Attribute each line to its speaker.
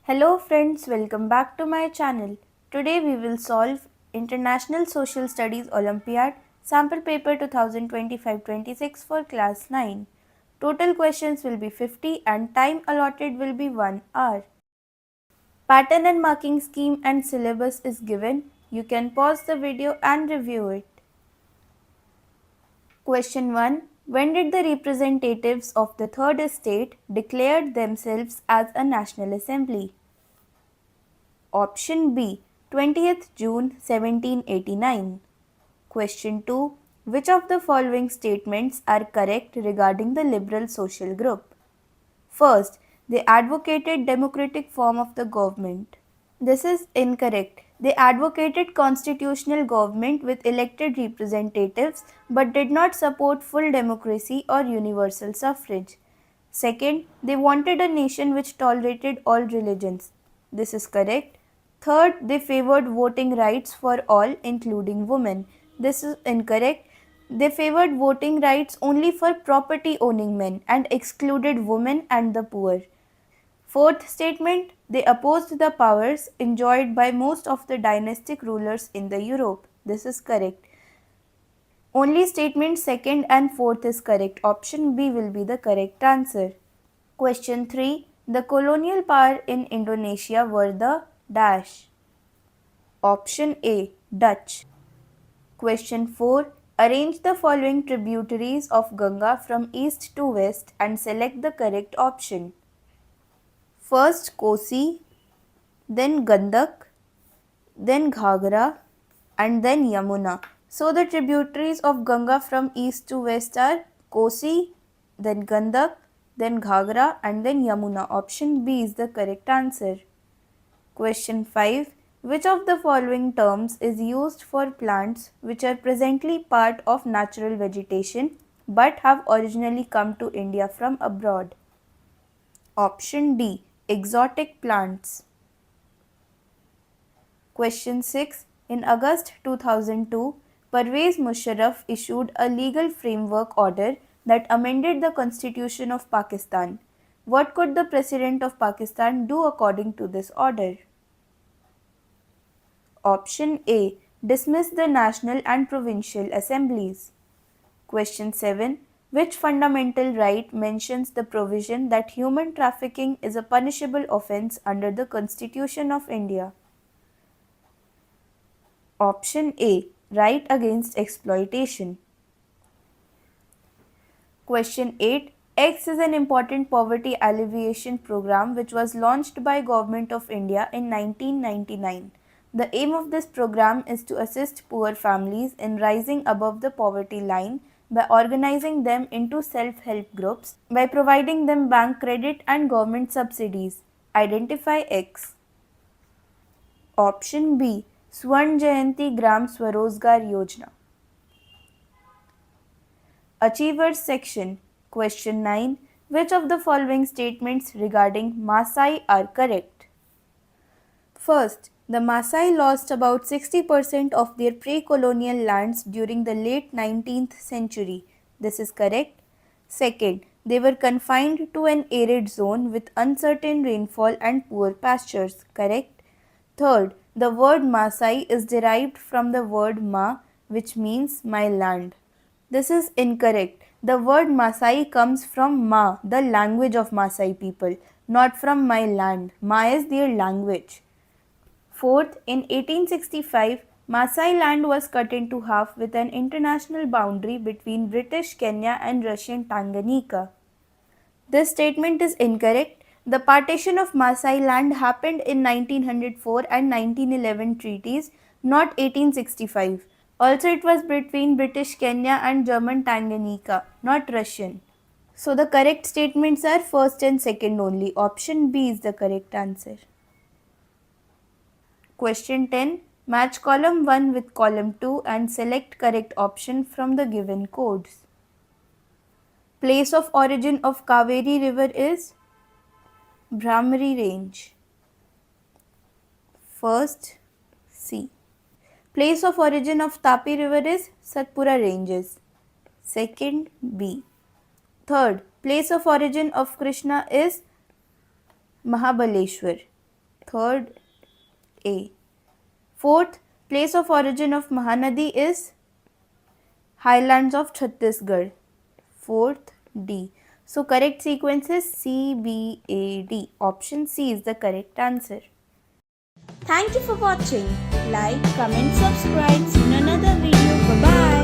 Speaker 1: Hello friends, welcome back to my channel. Today we will solve International Social Studies Olympiad Sample Paper 2025-26 for class 9. Total questions will be 50 and time allotted will be 1 hour. Pattern and marking scheme and syllabus is given. You can pause the video and review it. Question 1. When did the representatives of the third estate declare themselves as a national assembly? Option B. 20th June 1789. Question 2. Which of the following statements are correct regarding the liberal social group? First, they advocated democratic form of the government. This is incorrect. They advocated constitutional government with elected representatives but did not support full democracy or universal suffrage. Second, they wanted a nation which tolerated all religions. This is correct. Third, they favored voting rights for all, including women. This is incorrect. They favored voting rights only for property owning men and excluded women and the poor. Fourth statement, they opposed the powers enjoyed by most of the dynastic rulers in the Europe. This is correct. Only statement second and fourth is correct. Option B will be the correct answer. Question 3. The colonial power in Indonesia were the dash. Option A. Dutch. Question 4. Arrange the following tributaries of Ganga from east to west and select the correct option. First Kosi, then Gandak, then Ghagra, and then Yamuna. So the tributaries of Ganga from east to west are Kosi, then Gandak, then Ghagra, and then Yamuna. Option B is the correct answer. Question 5. Which of the following terms is used for plants which are presently part of natural vegetation but have originally come to India from abroad? Option D. Exotic plants. Question 6. In August 2002, Pervez Musharraf issued a legal framework order that amended the Constitution of Pakistan. What could the President of Pakistan do according to this order? Option A. Dismiss the national and provincial assemblies. Question 7. Which fundamental right mentions the provision that human trafficking is a punishable offence under the Constitution of India? Option A. Right against exploitation. Question 8. X is an important poverty alleviation program which was launched by Government of India in 1999. The aim of this program is to assist poor families in rising above the poverty line by organizing them into self-help groups by providing them bank credit and government subsidies. Identify X. Option B. Swarn Jayanti Gram Swarozgar Yojana. Achievers section. Question 9. Which of the following statements regarding Maasai are correct? First, the Maasai lost about 60% of their pre-colonial lands during the late 19th century. This is correct. Second, they were confined to an arid zone with uncertain rainfall and poor pastures. Correct. Third, the word Maasai is derived from the word Ma, which means my land. This is incorrect. The word Maasai comes from Ma, the language of Maasai people, not from my land. Ma is their language. Fourth, in 1865, Maasai land was cut into half with an international boundary between British Kenya and Russian Tanganyika. This statement is incorrect. The partition of Maasai land happened in 1904 and 1911 treaties, not 1865. Also, it was between British Kenya and German Tanganyika, not Russian. So, the correct statements are first and second only. Option B is the correct answer. Question 10. Match column 1 with column 2 and select correct option from the given codes. Place of origin of Kaveri river is Brahmari range. First, C. Place of origin of Tapi river is Satpura ranges. Second, B. Third, place of origin of Krishna is Mahabaleshwar. Third, A. Fourth, place of origin of Mahanadi is highlands of Chhattisgarh. Fourth, D. So correct sequence is C, B, A, D. Option C is the correct answer. Thank you for watching. Like, comment, subscribe. See you in another video. Bye bye.